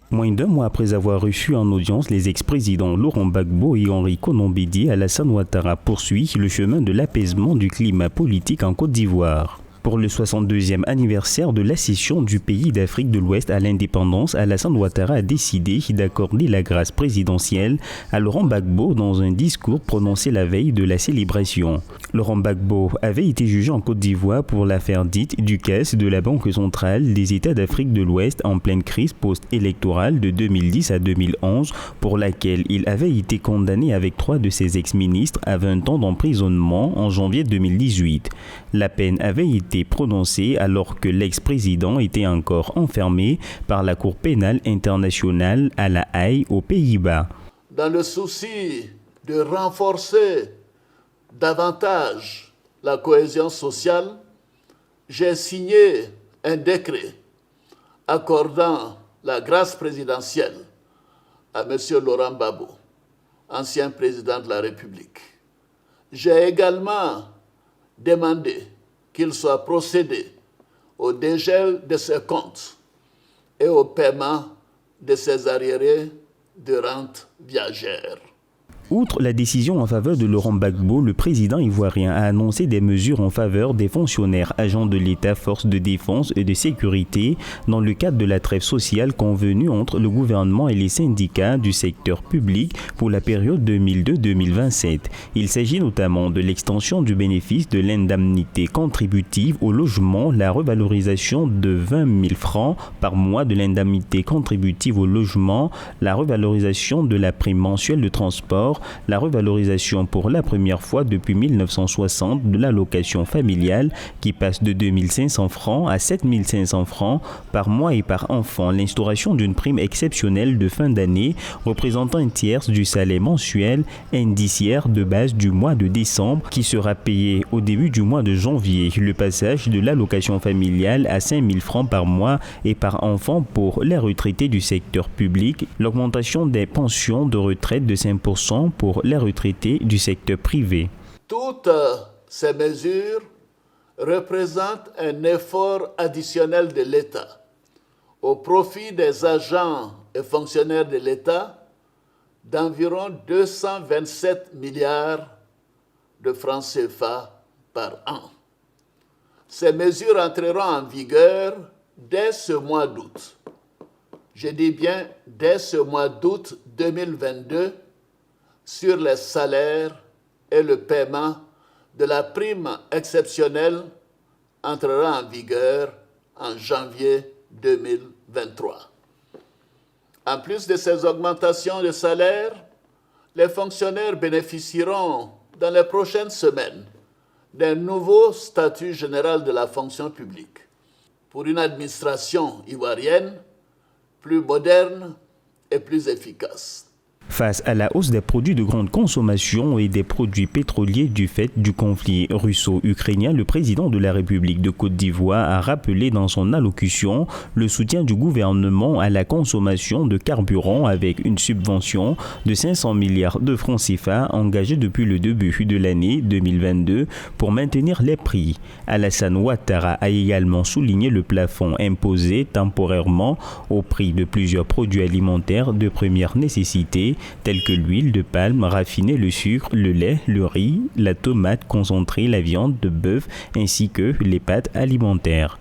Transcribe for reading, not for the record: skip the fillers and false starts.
Moins d'un mois après avoir reçu en audience les ex-présidents Laurent Gbagbo et Henri Konan Bédié, Alassane Ouattara poursuit le chemin de l'apaisement du climat politique en Côte d'Ivoire. Pour le 62e anniversaire de l'accession du pays d'Afrique de l'Ouest à l'indépendance, Alassane Ouattara a décidé d'accorder la grâce présidentielle à Laurent Gbagbo dans un discours prononcé la veille de la célébration. Laurent Gbagbo avait été jugé en Côte d'Ivoire pour l'affaire dite du caisse de la Banque centrale des États d'Afrique de l'Ouest en pleine crise post-électorale de 2010 à 2011, pour laquelle il avait été condamné avec 3 de ses ex-ministres à 20 ans d'emprisonnement en janvier 2018. La peine avait été prononcée alors que l'ex-président était encore enfermé par la Cour pénale internationale à La Haye, aux Pays-Bas. Dans le souci de renforcer davantage la cohésion sociale, j'ai signé un décret accordant la grâce présidentielle à M. Laurent Gbagbo, ancien président de la République. J'ai également demandé qu'il soit procédé au dégel de ses comptes et au paiement de ses arriérés de rente viagère. Outre la décision en faveur de Laurent Gbagbo, le président ivoirien a annoncé des mesures en faveur des fonctionnaires agents de l'État, forces de défense et de sécurité dans le cadre de la trêve sociale convenue entre le gouvernement et les syndicats du secteur public pour la période 2002-2027. Il s'agit notamment de l'extension du bénéfice de l'indemnité contributive au logement, la revalorisation de 20 000 francs par mois de l'indemnité contributive au logement, la revalorisation de la prime mensuelle de transport, la revalorisation pour la première fois depuis 1960 de l'allocation familiale qui passe de 2 500 francs à 7 500 francs par mois et par enfant, l'instauration d'une prime exceptionnelle de fin d'année représentant un tiers du salaire mensuel indiciaire de base du mois de décembre qui sera payé au début du mois de janvier, le passage de l'allocation familiale à 5 000 francs par mois et par enfant pour les retraités du secteur public, l'augmentation des pensions de retraite de 5% pour les retraités du secteur privé. Toutes ces mesures représentent un effort additionnel de l'État au profit des agents et fonctionnaires de l'État d'environ 227 milliards de francs CFA par an. Ces mesures entreront en vigueur dès ce mois d'août. Je dis bien dès ce mois d'août 2022 sur les salaires et le paiement de la prime exceptionnelle entrera en vigueur en janvier 2023. En plus de ces augmentations de salaire, les fonctionnaires bénéficieront dans les prochaines semaines d'un nouveau statut général de la fonction publique pour une administration ivoirienne plus moderne et plus efficace. Face à la hausse des produits de grande consommation et des produits pétroliers du fait du conflit russo-ukrainien, le président de la République de Côte d'Ivoire a rappelé dans son allocution le soutien du gouvernement à la consommation de carburant avec une subvention de 500 milliards de francs CFA engagée depuis le début de l'année 2022 pour maintenir les prix. Alassane Ouattara a également souligné le plafond imposé temporairement au prix de plusieurs produits alimentaires de première nécessité tels que l'huile de palme raffinée, le sucre, le lait, le riz, la tomate concentrée, la viande de bœuf ainsi que les pâtes alimentaires.